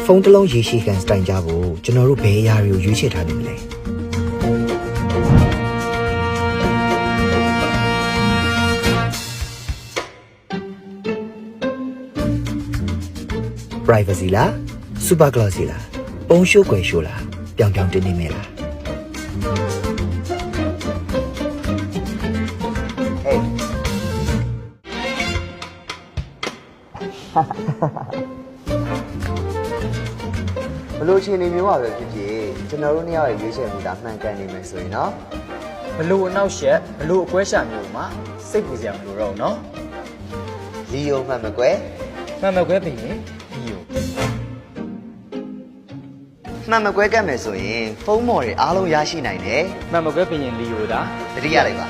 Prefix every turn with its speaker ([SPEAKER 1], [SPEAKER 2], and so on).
[SPEAKER 1] ဖုန်းတစ်လုံးရေရှည်ခံစတိုင်ကြဖို့ကျွန်တော်တို့ဘယ်အရာတွေကိုရွေးချယ်ထားနေမလဲ privacy လား super glossy လားပုံရှိုးကွယ်ရှိုးလားပြောင်ပြောင်တင်းတင်းမဲလား Hey ဘလို့ချင်းနေမျိုးပါပဲဖြစ်ဖြစ်ကျွန်တော်တို့နှစ်ယောက်ရဲ့ရွေးချယ်မှုဒါမှန်ကန်နေမယ်ဆိုရင်နော်
[SPEAKER 2] ဘလို့အနောက်ရှက်ဘလို့အကွဲရှာမျိုးမှာစိတ်ပူစရာမလိုတော့ဘူးနော်
[SPEAKER 1] လီယိုမှန်မကွယ်
[SPEAKER 2] မှန်မကွဲပြင်ဒီယို
[SPEAKER 1] မှန်မကွဲကတ်မယ်ဆိုရင်ဖုန်းမော်တွေအားလုံးရရှိနိုင်တယ်
[SPEAKER 2] မှန်မကွဲပြင်လီယိုဒါ
[SPEAKER 1] တတိယလိုက်ပါ